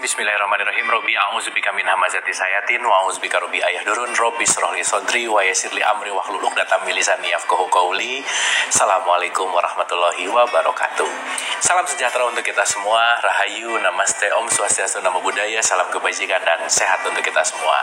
Bismillahirrahmanirrahim. Robbi a'udzubika min hamazati sayatin wa a'udzubika robbi ayahdurun. Robbi shrahli sadri wa yassirli amri wahlul 'uqdatam min lisani yafqahu qawli. Assalamualaikum warahmatullahi wabarakatuh. Salam sejahtera untuk kita semua. Rahayu, namaste, om swastiastu, namo buddhaya, salam kebajikan dan sehat untuk kita semua.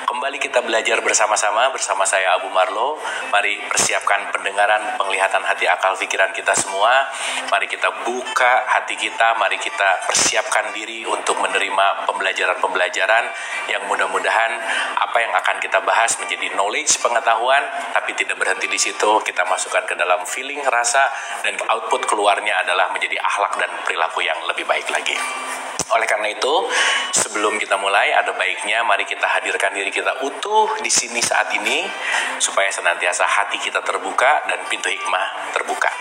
Kembali kita belajar bersama-sama bersama saya Abu Marlo. Mari persiapkan pendengaran, penglihatan hati, akal, pikiran kita semua. Mari kita buka hati kita, mari kita persiapkan diri untuk menerima pembelajaran-pembelajaran yang mudah-mudahan apa yang akan kita bahas menjadi knowledge, pengetahuan, tapi tidak berhenti di situ. Kita masukkan ke dalam feeling, rasa, dan output keluarnya adalah menjadi akhlak dan perilaku yang lebih baik lagi. Oleh karena itu, sebelum kita mulai, ada baiknya mari kita hadirkan diri kita utuh di sini saat ini, supaya senantiasa hati kita terbuka dan pintu hikmah terbuka.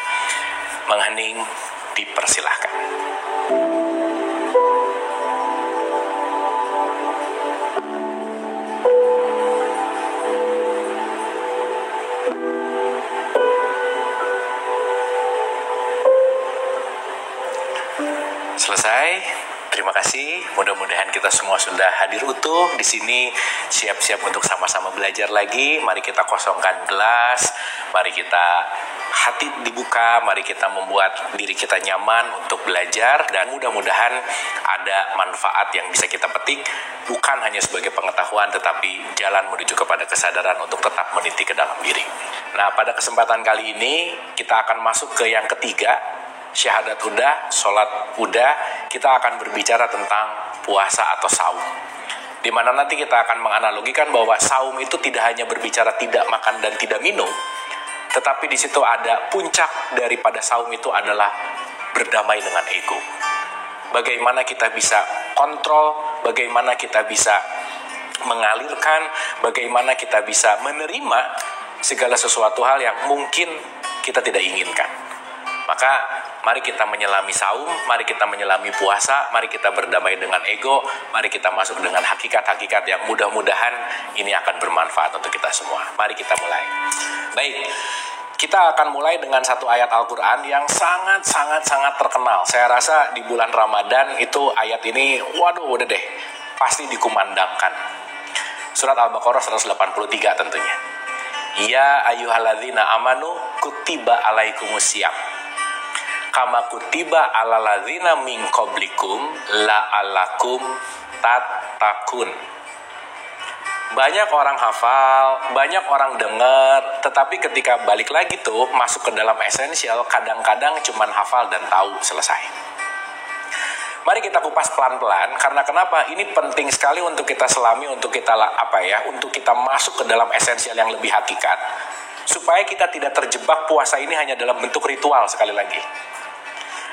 Menghening, dipersilahkan. Selesai. Terima kasih. Mudah-mudahan kita semua sudah hadir utuh di sini, siap-siap untuk sama-sama belajar lagi. Mari kita kosongkan gelas, mari kita hati dibuka, mari kita membuat diri kita nyaman untuk belajar, dan mudah-mudahan ada manfaat yang bisa kita petik, bukan hanya sebagai pengetahuan, tetapi jalan menuju kepada kesadaran untuk tetap meniti ke dalam diri. Nah, pada kesempatan kali ini kita akan masuk ke yang ketiga. Syahadat udah, sholat udah, kita akan berbicara tentang puasa atau saum. Di mana nanti kita akan menganalogikan bahwa saum itu tidak hanya berbicara tidak makan dan tidak minum, tetapi di situ ada puncak daripada saum itu adalah berdamai dengan ego. Bagaimana kita bisa kontrol, bagaimana kita bisa mengalirkan, bagaimana kita bisa menerima segala sesuatu hal yang mungkin kita tidak inginkan. Maka mari kita menyelami saum, mari kita menyelami puasa, mari kita berdamai dengan ego, mari kita masuk dengan hakikat-hakikat yang mudah-mudahan ini akan bermanfaat untuk kita semua. Mari kita mulai. Baik, kita akan mulai dengan satu ayat Al-Quran yang sangat terkenal. Saya rasa di bulan Ramadan itu ayat ini, waduh udah deh, pasti dikumandangkan. Surat Al-Baqarah 183 tentunya. Ya ayyuhalladzina amanu kutiba alaikumusiyam kama kutiba alal ladzina min qablikum la'allakum tattaqun. Banyak orang hafal, banyak orang dengar, tetapi ketika balik lagi tuh masuk ke dalam esensial, kadang-kadang cuman hafal dan tahu, selesai. Mari kita kupas pelan-pelan, karena kenapa? Ini penting sekali untuk kita selami, untuk kita untuk kita masuk ke dalam esensial yang lebih hakikat, supaya kita tidak terjebak puasa ini hanya dalam bentuk ritual. Sekali lagi,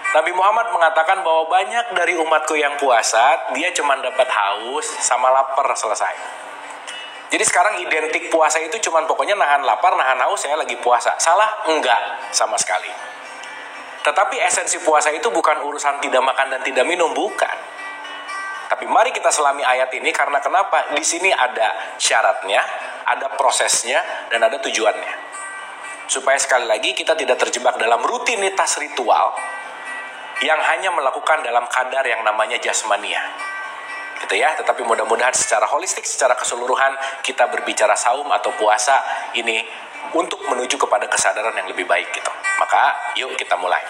Nabi Muhammad mengatakan bahwa banyak dari umatku yang puasa, dia cuma dapat haus sama lapar, selesai. Jadi sekarang identik puasa itu cuma pokoknya nahan lapar, nahan haus, saya lagi puasa. Salah? Enggak, sama sekali. Tetapi esensi puasa itu bukan urusan tidak makan dan tidak minum, bukan. Tapi mari kita selami ayat ini, karena kenapa? Di sini ada syaratnya, ada prosesnya, dan ada tujuannya. Supaya sekali lagi kita tidak terjebak dalam rutinitas ritual yang hanya melakukan dalam kadar yang namanya jasmania, gitu ya. Tetapi mudah-mudahan secara holistik, secara keseluruhan, kita berbicara saum atau puasa ini untuk menuju kepada kesadaran yang lebih baik, gitu. Maka yuk kita mulai.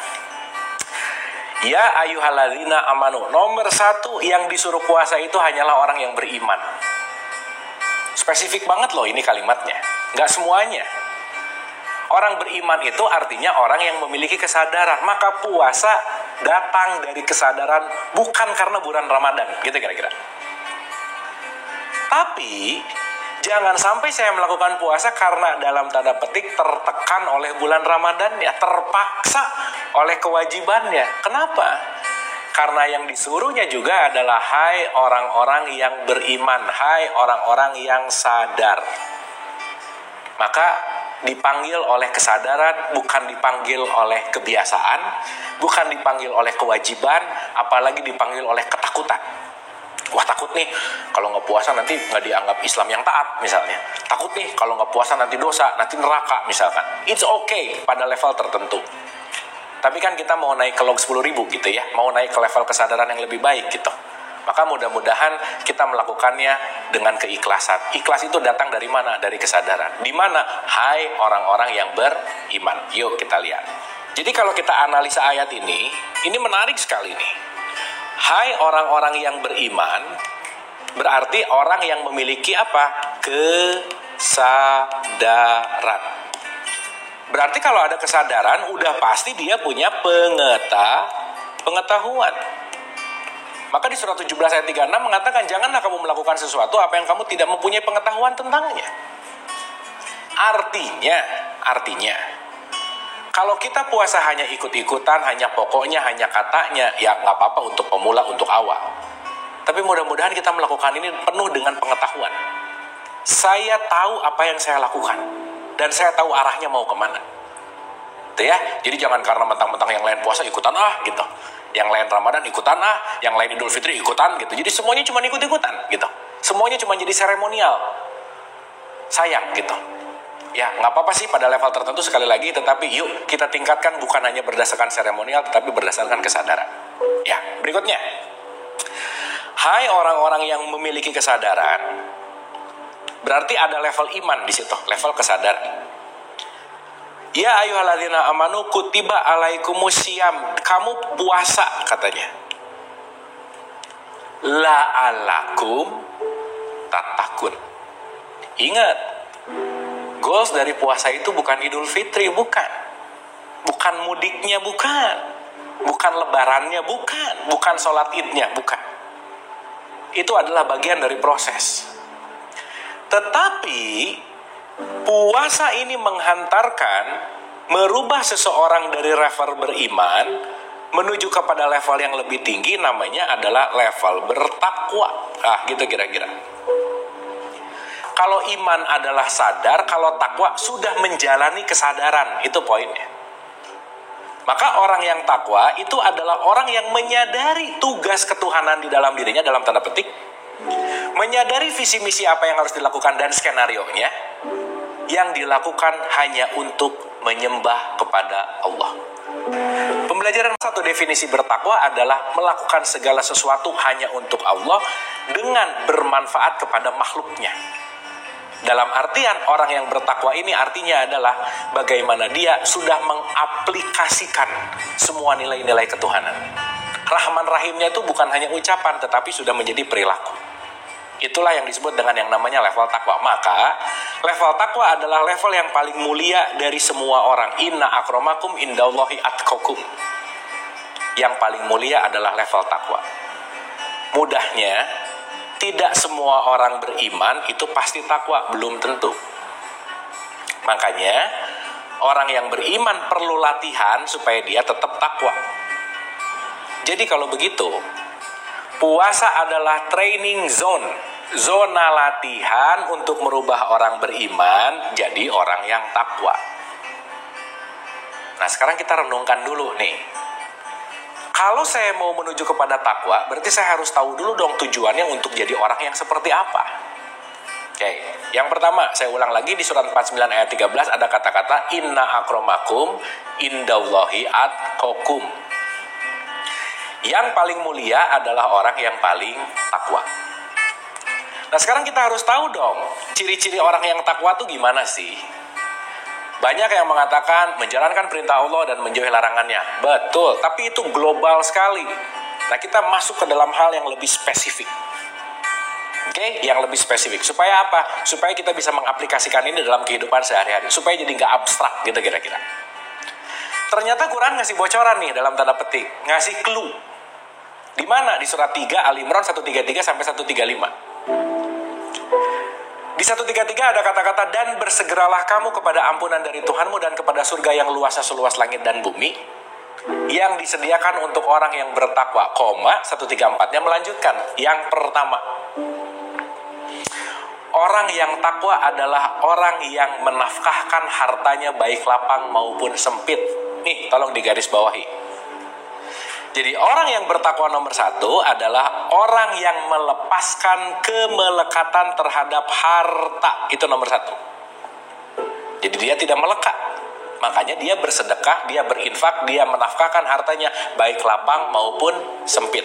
Ya ayyuhalladzina amanu, nomor 1 yang disuruh puasa itu hanyalah orang yang beriman. Spesifik banget loh ini kalimatnya, nggak semuanya. Orang beriman itu artinya orang yang memiliki kesadaran. Maka puasa datang dari kesadaran, bukan karena bulan Ramadan, gitu kira-kira. Tapi jangan sampai saya melakukan puasa karena dalam tanda petik tertekan oleh bulan Ramadan, ya, terpaksa oleh kewajibannya. Kenapa? Karena yang disuruhnya juga adalah hai orang-orang yang beriman, hai orang-orang yang sadar. Maka dipanggil oleh kesadaran, bukan dipanggil oleh kebiasaan, bukan dipanggil oleh kewajiban, apalagi dipanggil oleh ketakutan. Wah, takut nih kalau nggak puasa nanti nggak dianggap Islam yang taat misalnya. Takut nih kalau nggak puasa nanti dosa, nanti neraka misalkan. It's okay pada level tertentu. Tapi kan kita mau naik ke log 10.000 gitu ya, mau naik ke level kesadaran yang lebih baik gitu. Maka mudah-mudahan kita melakukannya dengan keikhlasan. Ikhlas itu datang dari mana? Dari kesadaran. Di mana? Hai orang-orang yang beriman. Yuk kita lihat. Jadi kalau kita analisa ayat ini menarik sekali nih. Hai orang-orang yang beriman, berarti orang yang memiliki apa? Kesadaran. Berarti kalau ada kesadaran, udah pasti dia punya pengetahuan. Maka di surat 17 ayat 36 mengatakan, janganlah kamu melakukan sesuatu apa yang kamu tidak mempunyai pengetahuan tentangnya. Artinya, kalau kita puasa hanya ikut-ikutan, hanya pokoknya, hanya katanya, ya nggak apa-apa untuk pemula, untuk awal. Tapi mudah-mudahan kita melakukan ini penuh dengan pengetahuan. Saya tahu apa yang saya lakukan, dan saya tahu arahnya mau kemana. Itu ya. Jadi jangan karena mentang-mentang yang lain puasa ikutan gitu. Yang lain Ramadan ikutan yang lain Idul Fitri ikutan gitu. Jadi semuanya cuma ikut-ikutan gitu. Semuanya cuma jadi seremonial. Sayang gitu. Ya, nggak apa-apa sih pada level tertentu sekali lagi, tetapi yuk kita tingkatkan bukan hanya berdasarkan seremonial, tetapi berdasarkan kesadaran. Ya, berikutnya. Hai orang-orang yang memiliki kesadaran, berarti ada level iman di situ, level kesadaran. Ya ayyuhalladzina amanu kutiba alaikumusiyam. Kamu puasa katanya. La'alakum tattaqun. Ingat, goals dari puasa itu bukan Idul Fitri, bukan. Bukan mudiknya, bukan. Bukan lebarannya, bukan sholat idnya, bukan. Itu adalah bagian dari proses. Tetapi puasa ini merubah seseorang dari level beriman menuju kepada level yang lebih tinggi, namanya adalah level bertakwa. Gitu kira-kira. Kalau iman adalah sadar, kalau takwa sudah menjalani kesadaran, itu poinnya. Maka orang yang takwa itu adalah orang yang menyadari tugas ketuhanan di dalam dirinya, dalam tanda petik, menyadari visi misi apa yang harus dilakukan dan skenarionya, yang dilakukan hanya untuk menyembah kepada Allah. Pembelajaran satu definisi bertakwa adalah melakukan segala sesuatu hanya untuk Allah dengan bermanfaat kepada makhluknya. Dalam artian orang yang bertakwa ini artinya adalah bagaimana dia sudah mengaplikasikan semua nilai-nilai ketuhanan. Rahman Rahimnya itu bukan hanya ucapan, tetapi sudah menjadi perilaku. Itulah yang disebut dengan yang namanya level takwa. Maka level takwa adalah level yang paling mulia dari semua orang. Inna akramakum indallahi atqakum. Yang paling mulia adalah level takwa. Mudahnya, tidak semua orang beriman itu pasti takwa, belum tentu. Makanya orang yang beriman perlu latihan supaya dia tetap takwa. Jadi kalau begitu, puasa adalah training zone, zona latihan untuk merubah orang beriman jadi orang yang takwa. Nah, sekarang kita renungkan dulu nih. Kalau saya mau menuju kepada takwa, berarti saya harus tahu dulu dong tujuannya untuk jadi orang yang seperti apa. Oke, yang pertama, saya ulang lagi di surat 49 ayat 13 ada kata-kata inna akramakum indallahi atqakum. Yang paling mulia adalah orang yang paling takwa. Nah, sekarang kita harus tahu dong, ciri-ciri orang yang takwa itu gimana sih? Banyak yang mengatakan menjalankan perintah Allah dan menjauhi larangannya. Betul, tapi itu global sekali. Nah, kita masuk ke dalam hal yang lebih spesifik. Oke, yang lebih spesifik. Supaya apa? Supaya kita bisa mengaplikasikan ini dalam kehidupan sehari-hari. Supaya jadi nggak abstrak gitu kira-kira. Ternyata Quran ngasih bocoran nih dalam tanda petik. Ngasih clue. Di mana? Di surat 3 Al-Imran 133 sampai 135. Di 133 ada kata-kata dan bersegeralah kamu kepada ampunan dari Tuhanmu dan kepada surga yang luasnya seluas langit dan bumi yang disediakan untuk orang yang bertakwa. 134-nya melanjutkan. Yang pertama, orang yang takwa adalah orang yang menafkahkan hartanya baik lapang maupun sempit. Nih, tolong digaris bawahi. Jadi orang yang bertakwa nomor 1 adalah orang yang melepaskan kemelekatan terhadap harta. Itu nomor 1. Jadi dia tidak melekat. Makanya dia bersedekah, dia berinfak, dia menafkahkan hartanya baik lapang maupun sempit.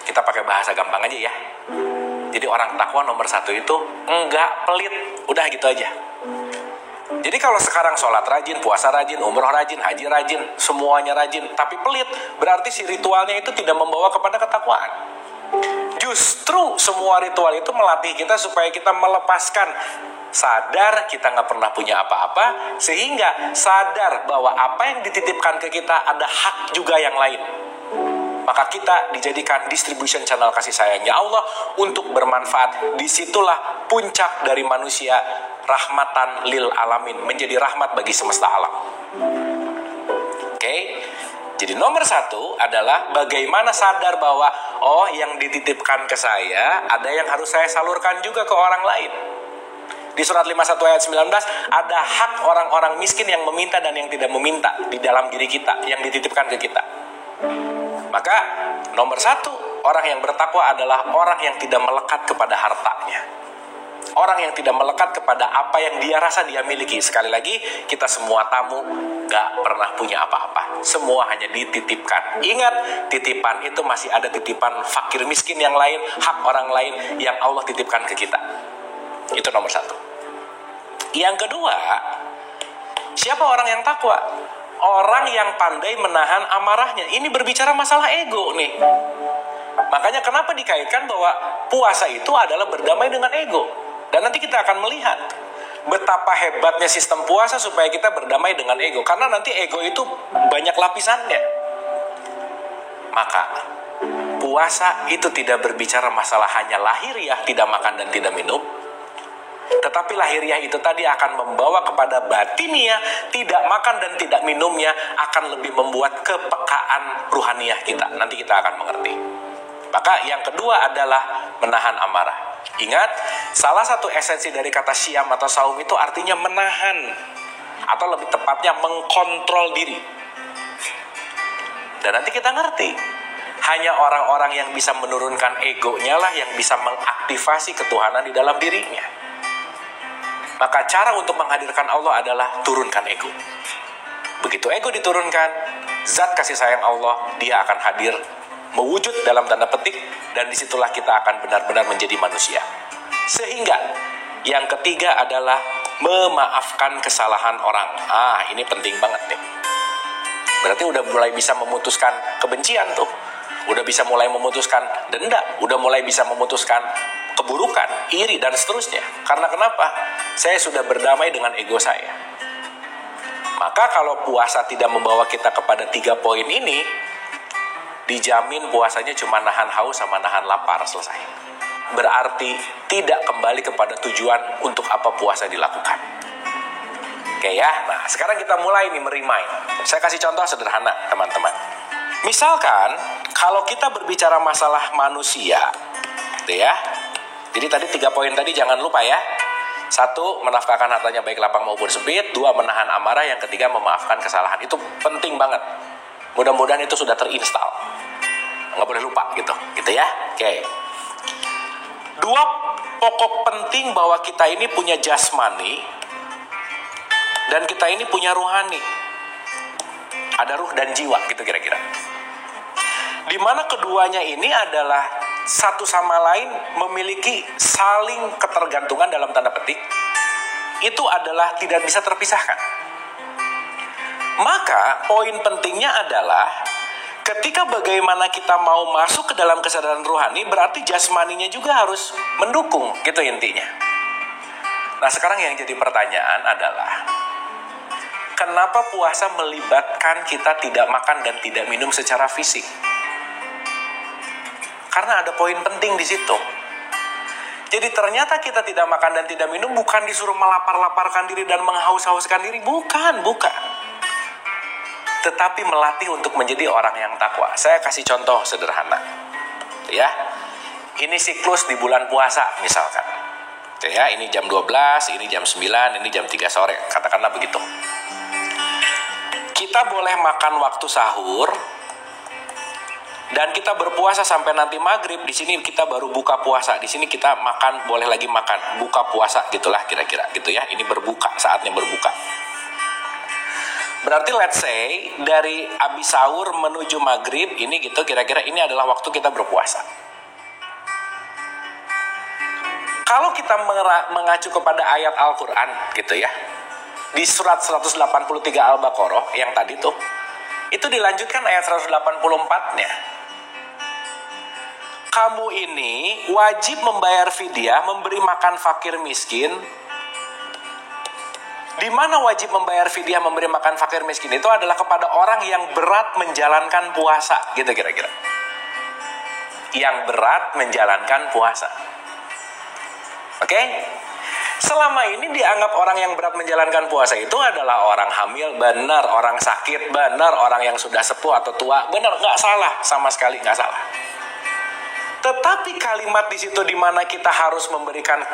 Kita kita pakai bahasa gampang aja ya. Jadi orang takwa nomor 1 itu enggak pelit. Udah gitu aja. Jadi kalau sekarang sholat rajin, puasa rajin, umroh rajin, haji rajin, semuanya rajin, tapi pelit, berarti si ritualnya itu tidak membawa kepada ketakwaan. Justru semua ritual itu melatih kita supaya kita melepaskan, sadar kita nggak pernah punya apa-apa, sehingga sadar bahwa apa yang dititipkan ke kita ada hak juga yang lain. Maka kita dijadikan distribution channel kasih sayangnya Allah untuk bermanfaat. Disitulah puncak dari manusia, rahmatan lil alamin, menjadi rahmat bagi semesta alam. Oke? Jadi nomor 1 adalah bagaimana sadar bahwa yang dititipkan ke saya ada yang harus saya salurkan juga ke orang lain. Di surat 51 ayat 19 ada hak orang-orang miskin yang meminta dan yang tidak meminta di dalam diri kita, yang dititipkan ke kita. Maka nomor 1, orang yang bertakwa adalah orang yang tidak melekat kepada hartanya. Orang yang tidak melekat kepada apa yang dia rasa dia miliki. Sekali lagi, kita semua tamu gak pernah punya apa-apa. Semua hanya dititipkan. Ingat, titipan itu masih ada titipan fakir miskin yang lain, hak orang lain yang Allah titipkan ke kita. Itu nomor 1. Yang kedua, siapa orang yang takwa? Orang yang pandai menahan amarahnya. Ini berbicara masalah ego nih. Makanya kenapa dikaitkan bahwa puasa itu adalah berdamai dengan ego. Dan nanti kita akan melihat betapa hebatnya sistem puasa supaya kita berdamai dengan ego. Karena nanti ego itu banyak lapisannya. Maka puasa itu tidak berbicara masalah hanya lahiriah, tidak makan dan tidak minum. Tetapi lahiriah itu tadi akan membawa kepada batiniah, tidak makan dan tidak minumnya akan lebih membuat kepekaan ruhaniah kita. Nanti kita akan mengerti. Maka yang kedua adalah menahan amarah. Ingat, salah satu esensi dari kata syam atau saum itu artinya menahan, atau lebih tepatnya mengkontrol diri. Dan nanti kita ngerti, hanya orang-orang yang bisa menurunkan egonya lah yang bisa mengaktifasi ketuhanan di dalam dirinya. Maka cara untuk menghadirkan Allah adalah turunkan ego. Begitu ego diturunkan, zat kasih sayang Allah, dia akan hadir, mewujud dalam tanda petik, dan disitulah kita akan benar-benar menjadi manusia. Sehingga, yang ketiga adalah memaafkan kesalahan orang. Ini penting banget nih. Berarti udah mulai bisa memutuskan kebencian tuh. Udah bisa mulai memutuskan dendam, udah mulai bisa memutuskan keburukan, iri, dan seterusnya. Karena kenapa? Saya sudah berdamai dengan ego saya. Maka kalau puasa tidak membawa kita kepada 3 poin ini, dijamin puasanya cuma nahan haus sama nahan lapar, selesai. Berarti tidak kembali kepada tujuan untuk apa puasa dilakukan. Oke ya, nah sekarang kita mulai nih merimain. Saya kasih contoh sederhana, teman-teman. Misalkan, kalau kita berbicara masalah manusia, gitu ya. Jadi tadi 3 poin tadi jangan lupa ya. 1, menafkahkan hartanya baik lapang maupun sempit. 2, menahan amarah. Yang ketiga, memaafkan kesalahan. Itu penting banget. Mudah-mudahan itu sudah terinstal. Nggak boleh lupa gitu ya. Oke. 2 pokok penting bahwa kita ini punya jasmani dan kita ini punya ruhani. Ada ruh dan jiwa gitu kira-kira. Di mana keduanya ini adalah satu sama lain memiliki saling ketergantungan dalam tanda petik. Itu adalah tidak bisa terpisahkan. Maka poin pentingnya adalah ketika bagaimana kita mau masuk ke dalam kesadaran rohani, berarti jasmaninya juga harus mendukung, gitu intinya. Nah sekarang yang jadi pertanyaan adalah, kenapa puasa melibatkan kita tidak makan dan tidak minum secara fisik? Karena ada poin penting di situ. Jadi ternyata kita tidak makan dan tidak minum bukan disuruh melapar-laparkan diri dan menghaus-hauskan diri. Bukan. Tetapi melatih untuk menjadi orang yang takwa. Saya kasih contoh sederhana. Ya. Ini siklus di bulan puasa misalkan. Ya, ini jam 12, ini jam 9, ini jam 3 sore. Katakanlah begitu. Kita boleh makan waktu sahur dan kita berpuasa sampai nanti maghrib. Di sini kita baru buka puasa. Di sini kita makan, boleh lagi makan, buka puasa gitulah kira-kira gitu ya. Ini berbuka, saatnya berbuka. Berarti let's say dari abis sahur menuju maghrib ini gitu kira-kira ini adalah waktu kita berpuasa. Kalau kita mengacu kepada ayat Al-Quran gitu ya, di surat 183 Al-Baqarah yang tadi tuh, itu dilanjutkan ayat 184-nya. Kamu ini wajib membayar fidyah, memberi makan fakir miskin. Di mana wajib membayar fidyah, memberi makan fakir miskin itu adalah kepada orang yang berat menjalankan puasa, gitu kira-kira. Yang berat menjalankan puasa. Oke? Selama ini dianggap orang yang berat menjalankan puasa itu adalah orang hamil, benar, orang sakit, benar, orang yang sudah sepuh atau tua, benar, nggak salah, sama sekali nggak salah. Tetapi kalimat di situ di mana kita harus memberikan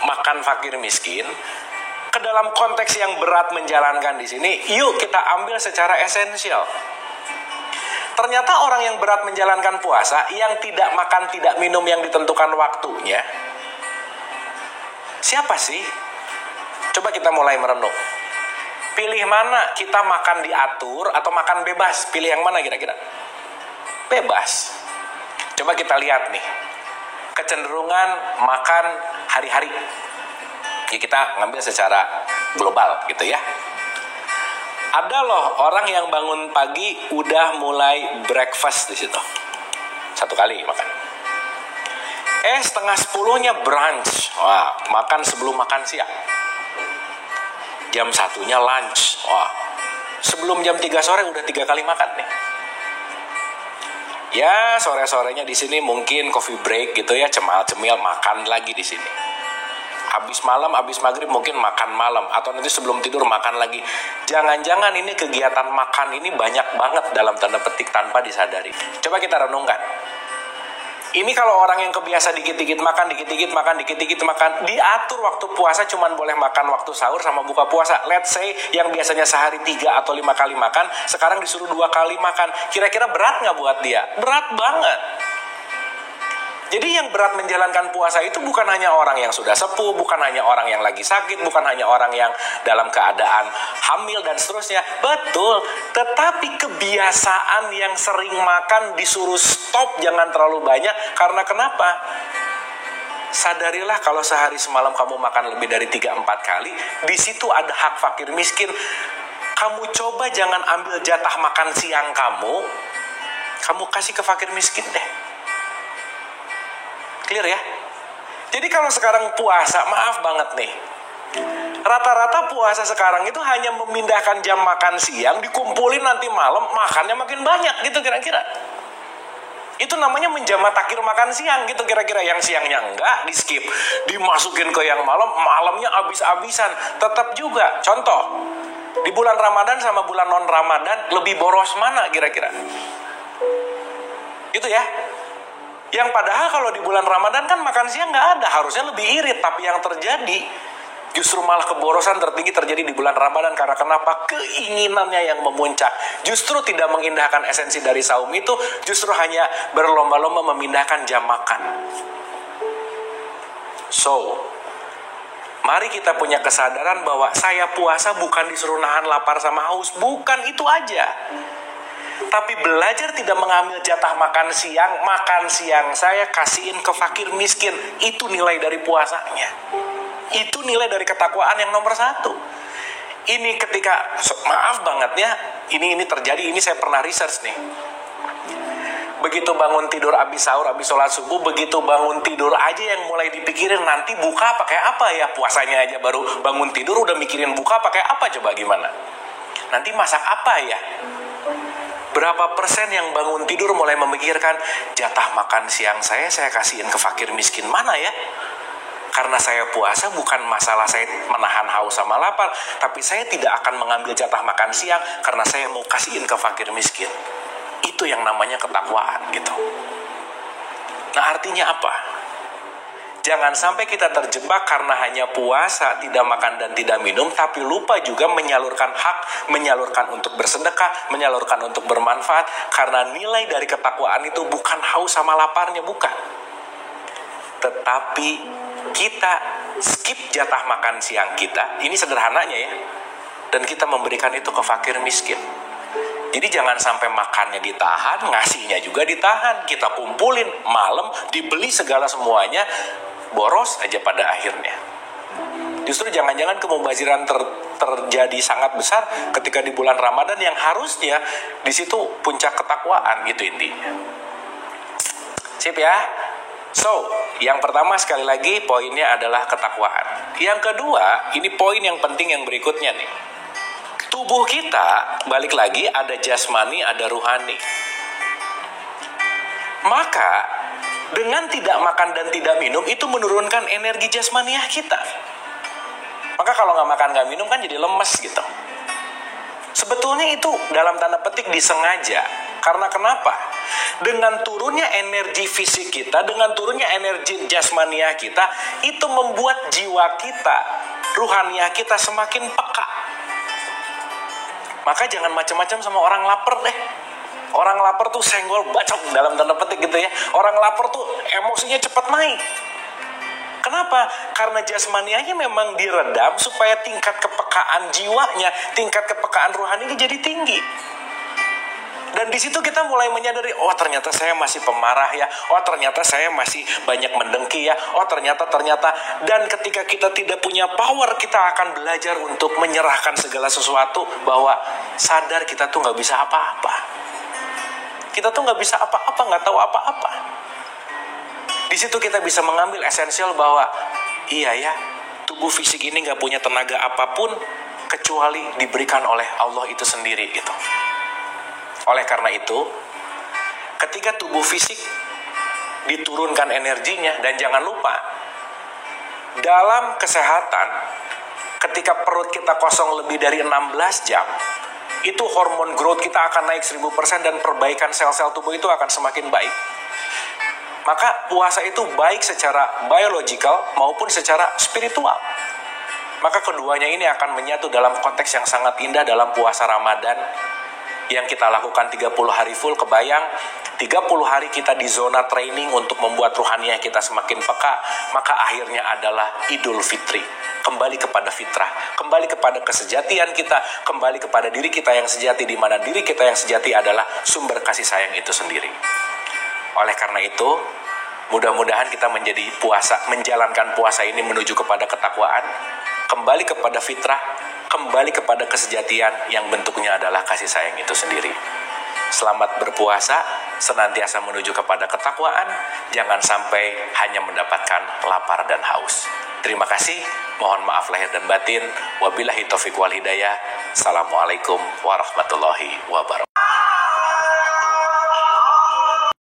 makan fakir miskin, ke dalam konteks yang berat menjalankan di sini, yuk kita ambil secara esensial. Ternyata orang yang berat menjalankan puasa, yang tidak makan, tidak minum yang ditentukan waktunya, siapa sih? Coba kita mulai merenung. Pilih mana, kita makan diatur atau makan bebas? Pilih yang mana kira-kira? Bebas. Coba kita lihat nih, kecenderungan makan hari-hari. Ya kita ngambil secara global gitu ya. Ada loh orang yang bangun pagi udah mulai breakfast di situ. Satu kali makan. 9:30 brunch. Wah, makan sebelum makan siang. Jam 1-nya lunch. Wah, sebelum jam 3 sore udah 3 kali makan nih. Ya, sore-sorenya di sini mungkin coffee break gitu ya, cemal-cemil makan lagi di sini. Habis malam, habis maghrib mungkin makan malam. Atau nanti sebelum tidur makan lagi. Jangan-jangan ini kegiatan makan ini banyak banget dalam tanda petik tanpa disadari. Coba kita renungkan. Ini kalau orang yang kebiasa dikit-dikit makan, dikit-dikit makan, dikit-dikit makan, diatur waktu puasa cuman boleh makan waktu sahur sama buka puasa. Let's say yang biasanya sehari 3 atau 5 kali makan, sekarang disuruh 2 kali makan. Kira-kira berat nggak buat dia? Berat banget. Jadi yang berat menjalankan puasa itu bukan hanya orang yang sudah sepuh, bukan hanya orang yang lagi sakit, bukan hanya orang yang dalam keadaan hamil dan seterusnya. Betul, tetapi kebiasaan yang sering makan disuruh stop, jangan terlalu banyak. Karena kenapa? Sadarilah kalau sehari semalam kamu makan lebih dari 3-4 kali, di situ ada hak fakir miskin. Kamu coba jangan ambil jatah makan siang kamu kasih ke fakir miskin deh. Clear ya? Jadi kalau sekarang puasa, maaf banget nih, rata-rata puasa sekarang itu hanya memindahkan jam makan siang, dikumpulin nanti malam, makannya makin banyak gitu kira-kira. Itu namanya menjamak takhir makan siang gitu kira-kira. Yang siangnya enggak, di skip, dimasukin ke yang malam, malamnya abis-abisan. Tetap juga, contoh, di bulan Ramadan sama bulan non-Ramadan, lebih boros mana kira-kira? Gitu ya. Yang padahal kalau di bulan Ramadan kan makan siang nggak ada, harusnya lebih irit. Tapi yang terjadi justru malah keborosan tertinggi terjadi di bulan Ramadan. Karena kenapa? Keinginannya yang memuncak. Justru tidak mengindahkan esensi dari saum itu, justru hanya berlomba-lomba memindahkan jam makan. So, mari kita punya kesadaran bahwa saya puasa bukan disuruh nahan lapar sama haus. Bukan itu aja. Tapi belajar tidak mengambil jatah makan siang saya kasihin ke fakir miskin. Itu nilai dari puasanya. Itu nilai dari ketakwaan yang nomor 1. Ini ketika, maaf banget ya, ini terjadi, ini saya pernah research nih. Begitu bangun tidur abis sahur, abis sholat subuh, begitu bangun tidur aja yang mulai dipikirin nanti buka pakai apa ya. Puasanya aja baru bangun tidur udah mikirin buka pakai apa, coba gimana. Nanti masak apa ya. Berapa persen yang bangun tidur mulai memikirkan jatah makan siang saya kasihin ke fakir miskin mana ya? Karena saya puasa bukan masalah saya menahan haus sama lapar, tapi saya tidak akan mengambil jatah makan siang karena saya mau kasihin ke fakir miskin. Itu yang namanya ketakwaan gitu. Nah, artinya apa? Jangan sampai kita terjebak karena hanya puasa, tidak makan dan tidak minum, tapi lupa juga menyalurkan hak, menyalurkan untuk bersedekah, menyalurkan untuk bermanfaat. Karena nilai dari ketakwaan itu bukan haus sama laparnya, bukan. Tetapi kita skip jatah makan siang kita, ini sederhananya ya, dan kita memberikan itu ke fakir miskin. Jadi jangan sampai makannya ditahan, ngasihnya juga ditahan. Kita kumpulin malam, dibeli segala semuanya, boros aja pada akhirnya. Justru jangan-jangan kemubaziran terjadi sangat besar ketika di bulan Ramadan yang harusnya di situ puncak ketakwaan, gitu intinya. Sip ya. So, yang pertama sekali lagi poinnya adalah ketakwaan. Yang kedua, ini poin yang penting yang berikutnya nih. Tubuh kita, balik lagi, ada jasmani, ada ruhani. Maka, dengan tidak makan dan tidak minum, itu menurunkan energi jasmaniah kita. Maka kalau nggak makan, nggak minum kan jadi lemes gitu. Sebetulnya itu dalam tanda petik disengaja. Karena kenapa? Dengan turunnya energi fisik kita, dengan turunnya energi jasmaniah kita, itu membuat jiwa kita, ruhaniah kita semakin peka. Maka jangan macam-macam sama orang lapar deh. Orang lapar tuh senggol bacok dalam tanda petik gitu ya. Orang lapar tuh emosinya cepat naik. Kenapa? Karena jasmanianya memang diredam supaya tingkat kepekaan jiwanya, tingkat kepekaan rohaninya jadi tinggi. Dan di situ kita mulai menyadari, oh ternyata saya masih pemarah ya, oh ternyata saya masih banyak mendengki ya, oh ternyata. Dan ketika kita tidak punya power, kita akan belajar untuk menyerahkan segala sesuatu, bahwa sadar kita tuh nggak bisa apa-apa. Kita tuh nggak bisa apa-apa, nggak tahu apa-apa. Di situ kita bisa mengambil esensial bahwa iya ya, tubuh fisik ini nggak punya tenaga apapun kecuali diberikan oleh Allah itu sendiri gitu. Oleh karena itu, ketika tubuh fisik diturunkan energinya, dan jangan lupa, dalam kesehatan, ketika perut kita kosong lebih dari 16 jam, itu hormon growth kita akan naik 1000% dan perbaikan sel-sel tubuh itu akan semakin baik. Maka puasa itu baik secara biological maupun secara spiritual. Maka keduanya ini akan menyatu dalam konteks yang sangat indah dalam puasa Ramadan yang kita lakukan 30 hari full. Kebayang 30 hari kita di zona training untuk membuat ruhaniah kita semakin peka. Maka akhirnya adalah Idul Fitri. Kembali kepada fitrah, kembali kepada kesejatian kita, kembali kepada diri kita yang sejati, di mana diri kita yang sejati adalah sumber kasih sayang itu sendiri. Oleh karena itu, mudah-mudahan kita menjalankan puasa ini menuju kepada ketakwaan, kembali kepada fitrah, kembali kepada kesejatian yang bentuknya adalah kasih sayang itu sendiri. Selamat berpuasa, senantiasa menuju kepada ketakwaan, jangan sampai hanya mendapatkan lapar dan haus. Terima kasih, mohon maaf lahir dan batin. Wabillahi taufiq wal hidayah. Assalamualaikum warahmatullahi wabarakatuh.